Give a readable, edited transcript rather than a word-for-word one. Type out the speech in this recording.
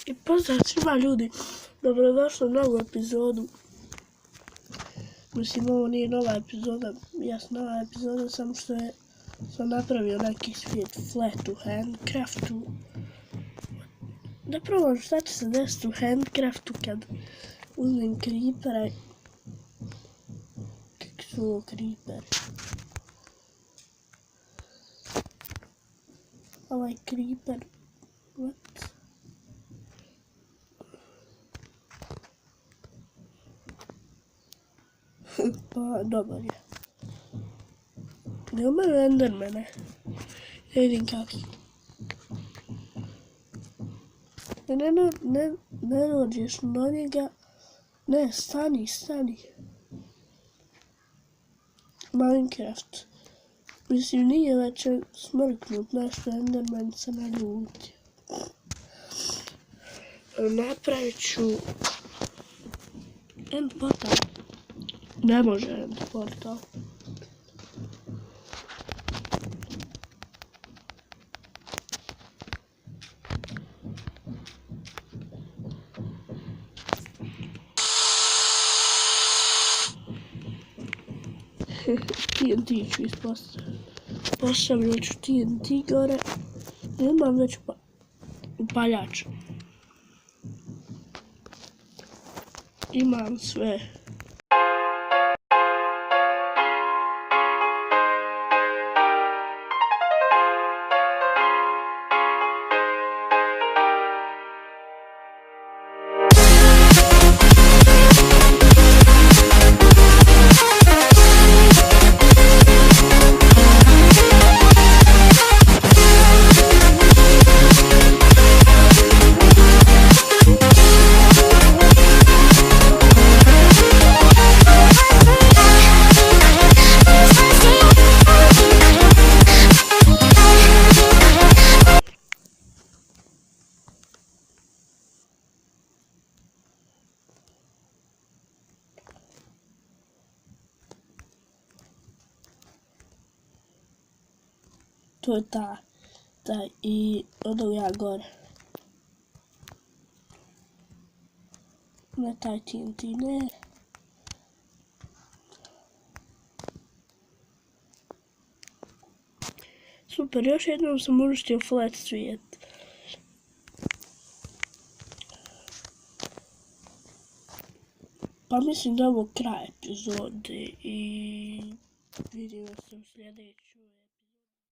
I pozdrav svima ljudi, dobrodošli u novu epizodu. Mislim, ovo nije nova epizoda, jasno nova epizoda, samo što sam napravio neki svijet flat u Handcraftu. Da probam šta će se desiti u Handcraftu kad uzmem creepera. Kakvi su ovo creeperi? Ovaj creeper, what? Pa, dobar je. Ne umaju endermene. Ne vidim kakvi. Ne dođeš do njega. Ne, stani. Minecraft. Mislim, nije već smrknut nešto, enderman se naljutio. Napravit ću end portal. Ne može end portal. TNT ću ispostaviti. Postavljat ću TNT gore. Imam već upaljač. Imam sve. To je taj i odo ja gore. Ne taj TNT, ne. Super, još jednom sam uništio flat svijet. Pa mislim da je ovo kraj epizode i vidimo se u sljedećoj.